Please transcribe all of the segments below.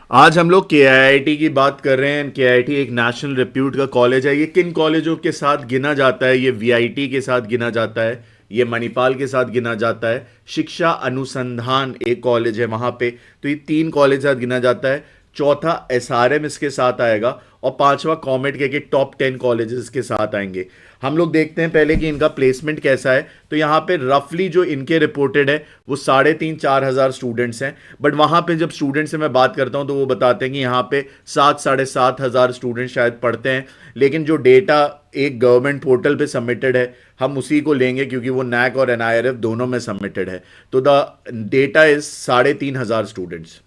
आज हम लोग केआईआईटी की बात कर रहे हैं। केआईआईटी एक नेशनल रिप्यूट का कॉलेज है। ये किन कॉलेजों के साथ गिना जाता है? ये वीआईटी के साथ गिना जाता है, ये मणिपाल के साथ गिना जाता है, शिक्षा अनुसंधान एक कॉलेज है वहां पे। तो ये तीन कॉलेज साथ गिना जाता है। चौथा एसआरएम इसके साथ आएगा और पांचवा कॉमेट के टॉप 10 कॉलेजेस के साथ आएंगे। हम लोग देखते हैं पहले कि इनका प्लेसमेंट कैसा है। तो यहाँ पे रफली जो इनके रिपोर्टेड है वो 3,500-4,000 स्टूडेंट्स हैं। बट वहाँ पे जब स्टूडेंट्स से मैं बात करता हूँ तो वो बताते हैं कि यहाँ पे 7-7,500 स्टूडेंट शायद पढ़ते हैं। लेकिन जो डेटा एक गवर्नमेंट पोर्टल पे सबमिटेड है हम उसी को लेंगे, क्योंकि वो नैक और एनआईआरएफ दोनों में सबमिटेड है। तो द डेटा इज 3,500 स्टूडेंट्स।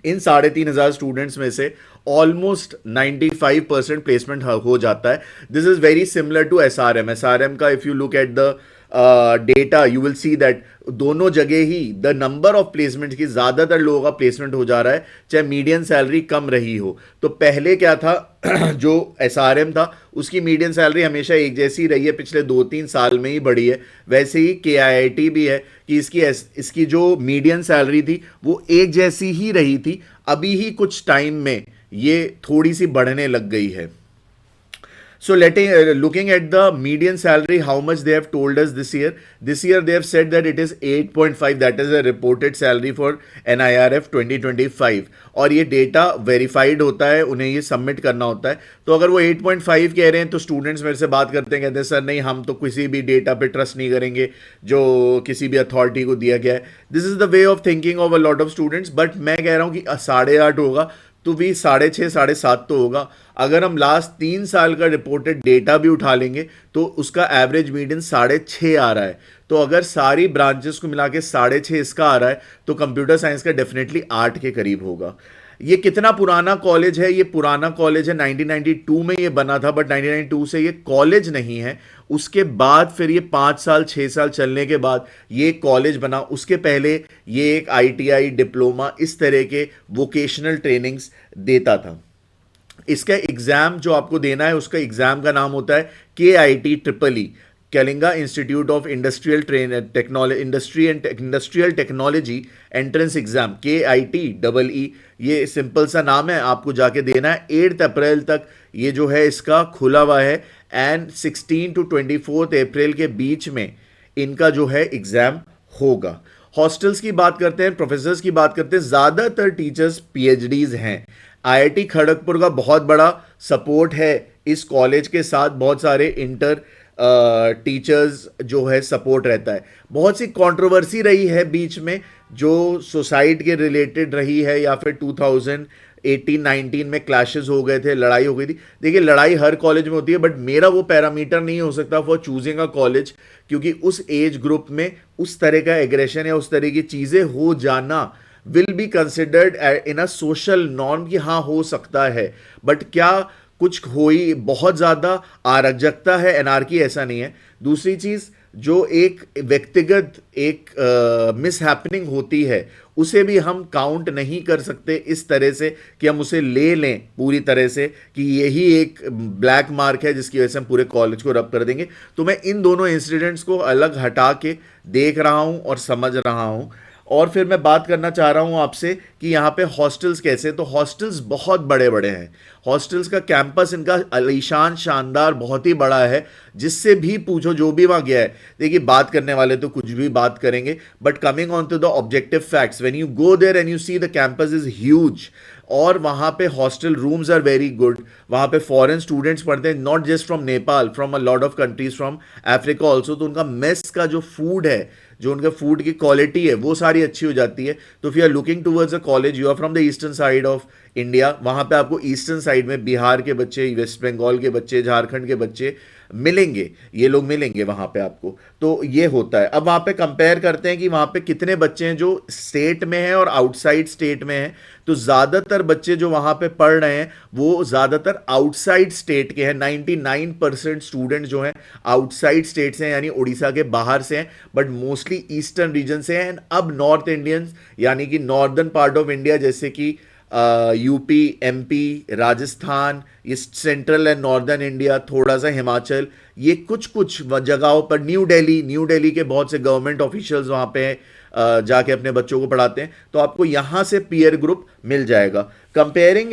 इन 3,500 स्टूडेंट्स में से ऑलमोस्ट 95% प्लेसमेंट हो जाता है। This is very similar to SRM. SRM का if you look at the data you will see that दोनों जगह ही द नंबर ऑफ प्लेसमेंट की ज्यादातर लोगों का प्लेसमेंट हो जा रहा है, चाहे मीडियन सैलरी कम रही हो। तो पहले क्या था जो एसआरएम था उसकी मीडियन सैलरी हमेशा एक जैसी रही है, पिछले 2-3 साल में ही बढ़ी है। वैसे ही केआईआईटी भी है कि इसकी जो मीडियन सैलरी थी वो एक जैसी ही रही थी। अभी ही कुछ टाइम में ये थोड़ी सी बढ़ने लग गई है। So looking at the median salary, how much they have told us this year. This year they have said that it is 8.5. That is a reported salary for NIRF 2025. और ये डेटा वेरीफाइड होता है, उन्हें ये submit करना होता है। तो अगर वो 8.5 कह रहे हैं तो स्टूडेंट्स मेरे से बात करते हैं, कहते हैं सर नहीं, हम तो किसी भी डेटा पे ट्रस्ट नहीं करेंगे जो किसी भी अथॉरिटी को दिया गया है। This is the way of thinking of a lot of students. But मैं कह रहा हूँ कि 8.5 होगा तो भी 6.5 7.5 तो होगा। अगर हम लास्ट 3 साल का रिपोर्टेड डेटा भी उठा लेंगे तो उसका एवरेज मीडियन 6.5 आ रहा है। तो अगर सारी ब्रांचेस को मिला के 6.5 इसका आ रहा है तो कंप्यूटर साइंस का डेफिनेटली 8 के करीब होगा। ये कितना पुराना कॉलेज है? ये पुराना कॉलेज है, 1992 में ये बना था। बट 1992 से ये कॉलेज नहीं है। उसके बाद फिर ये 5 साल 6 साल चलने के बाद ये कॉलेज बना। उसके पहले ये एक आईटीआई डिप्लोमा इस तरह के वोकेशनल ट्रेनिंग्स देता था। इसका एग्जाम जो आपको देना है उसका एग्जाम का नाम होता है KIT Kalinga institute of industrial technology, industrial technology entrance exam, KIT ये सिंपल सा नाम है, आपको जाके देना है। 8 अप्रैल तक ये जो है इसका खुला हुआ है एंड 16 to 24 अप्रैल के बीच में इनका जो है एग्जाम होगा। हॉस्टल्स की बात करते हैं, प्रोफेसर्स की बात करते हैं। ज्यादातर टीचर्स PhDs हैं। आईआईटी खड़गपुर का बहुत बड़ा सपोर्ट है इस कॉलेज के साथ। बहुत सारे इंटर टीचर्स जो है सपोर्ट रहता है। बहुत सी कंट्रोवर्सी रही है बीच में जो सुसाइड के रिलेटेड रही है, या फिर 2018-19 में क्लैशेस हो गए थे, लड़ाई हो गई थी। देखिए लड़ाई हर कॉलेज में होती है, बट मेरा वो पैरामीटर नहीं हो सकता फॉर चूजिंग अ कॉलेज, क्योंकि उस एज ग्रुप में उस तरह का एग्रेशन या उस तरह की चीजें हो जाना will be considered in a social norm कि हाँ हो सकता है। बट क्या कुछ हुई बहुत ज्यादा अराजकता है, एनार्की ऐसा नहीं है। दूसरी चीज जो एक व्यक्तिगत एक मिस हैपनिंग होती है उसे भी हम काउंट नहीं कर सकते इस तरह से कि हम उसे ले लें पूरी तरह से कि यही एक ब्लैक मार्क है जिसकी वजह से हम पूरे कॉलेज को रब कर देंगे। तो मैं इन दोनों इंसिडेंट्स को अलग हटा के देख रहा हूं और समझ रहा हूं। और फिर मैं बात करना चाह रहा हूं आपसे कि यहाँ पे हॉस्टल्स कैसे। तो हॉस्टल्स बहुत बड़े बड़े हैं। हॉस्टल्स का कैंपस इनका आलीशान शानदार बहुत ही बड़ा है। जिससे भी पूछो जो भी वहां गया है, देखिए बात करने वाले तो कुछ भी बात करेंगे, but coming on to the objective facts, when you go there and you see the campus is huge. और वहां पे hostel rooms are very good. वहां पे फॉरेन स्टूडेंट्स पढ़ते हैं, not just from Nepal, from a lot of countries, from Africa also. तो उनका mess का जो फूड है, जो उनके फूड की क्वालिटी है वो सारी अच्छी हो जाती है। तो if you are looking towards a college, you are from the eastern side of India, वहां पे आपको ईस्टर्न साइड में बिहार के बच्चे, वेस्ट बंगाल के बच्चे, झारखंड के बच्चे मिलेंगे। ये लोग मिलेंगे वहां पे आपको। तो ये होता है। अब वहां पे कंपेयर करते हैं कि वहां पे कितने बच्चे हैं जो स्टेट में हैं और आउटसाइड स्टेट में हैं। तो ज्यादातर बच्चे जो वहां पे पढ़ रहे हैं वो ज्यादातर आउटसाइड स्टेट के हैं। 99% स्टूडेंट जो हैं आउटसाइड स्टेट से हैं, यानी उड़ीसा के बाहर से हैं, बट मोस्टली ईस्टर्न रीजन से हैं। अब नॉर्थ इंडियंस यानी कि नॉर्दर्न पार्ट ऑफ इंडिया, जैसे कि यूपी, MP, राजस्थान, ये सेंट्रल एंड नॉर्दर्न इंडिया, थोड़ा सा हिमाचल, ये कुछ कुछ जगहों पर न्यू दिल्ली के बहुत से गवर्नमेंट ऑफिशियल्स वहाँ पे जाके अपने बच्चों को पढ़ाते हैं, तो आपको यहाँ से पीयर ग्रुप मिल जाएगा। कंपेयरिंग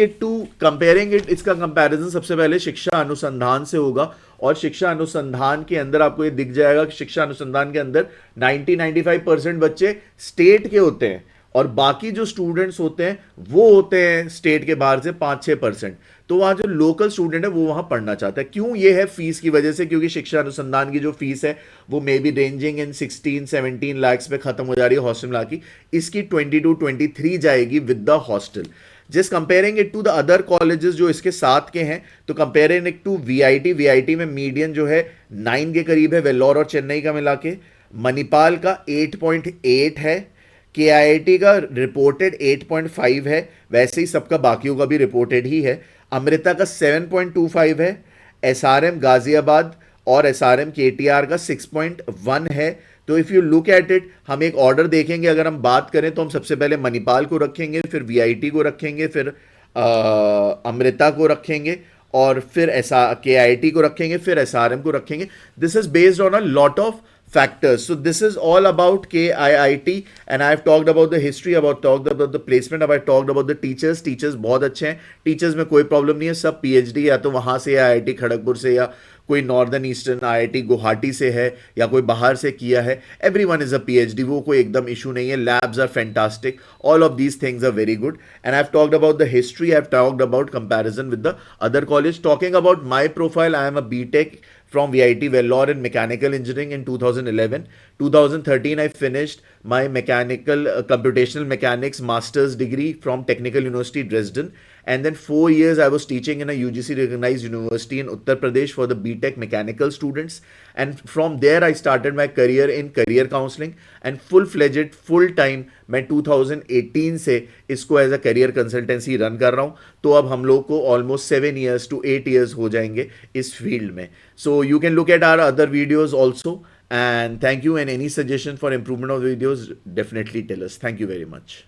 इट, इसका कंपैरिजन सबसे पहले शिक्षा अनुसंधान से होगा, और शिक्षा अनुसंधान के अंदर आपको ये दिख जाएगा कि शिक्षा अनुसंधान के अंदर 90-95% बच्चे स्टेट के होते हैं, और बाकी जो स्टूडेंट्स होते हैं वो होते हैं स्टेट के बाहर से 5-6%। तो वहाँ जो लोकल स्टूडेंट है वो वहाँ पढ़ना चाहता है। क्यों? ये है फीस की वजह से, क्योंकि शिक्षा अनुसंधान की जो फीस है वो मे बी रेंजिंग इन 16-17 लाख्स पे खत्म हो जा रही है हॉस्टल मिला की, इसकी 22-23 जाएगी with the hostel. Just comparing it to the other colleges जो इसके साथ के हैं, तो कंपेयरिंग इट टू वीआईटी में मीडियन जो है 9 के करीब है, वेल्लोर और चेन्नई का मिला के। मणिपाल का 8.8 है, केआईआईटी का रिपोर्टेड 8.5 है, वैसे ही सबका बाकियों का भी रिपोर्टेड ही है। अमृता का 7.25 है, एसआरएम गाजियाबाद और एसआरएम केटीआर का 6.1 है। तो if you look at it, हम एक ऑर्डर देखेंगे, अगर हम बात करें तो हम सबसे पहले मणिपाल को रखेंगे, फिर वीआईटी को रखेंगे, फिर अमृता को रखेंगे, और फिर केआईटी को रखेंगे, फिर एसआरएम को रखेंगे। This is based on a lot of factors. So this is all about KIIT, and I've talked about the history, talked about the placement, I've talked about the teachers. Teachers बहुत अच्छे हैं, teachers में कोई problem नहीं है, सब PhD या तो वहाँ से या आईआईटी खड़गपुर से या कोई नॉर्दर्न ईस्टर्न आईआईटी गुवाहाटी से है या कोई बाहर से किया है, एवरीवन इज अ पीएचडी, वो कोई एकदम इशू नहीं है। Labs are fantastic, all of these things are very good, and I have talked about the history, I have talked about comparison with the other college. Talking about my profile, I am a BTech from VIT Vellore in mechanical engineering in 2011. 2013 I finished my mechanical computational mechanics master's degree from Technical University Dresden, and then 4 years I was teaching in a UGC recognized university in Uttar Pradesh for the BTech mechanical students, and from there I started my career in career counseling, and full-fledged full time मैं 2018 से इसको as a career consultancy run कर रहा हूँ। तो अब हम लोग को ऑलमोस्ट 7 years to 8 years हो जाएंगे इस फील्ड में। So you can look at our other videos also, and thank you, and any suggestion for improvement of the videos, definitely tell us. Thank you very much.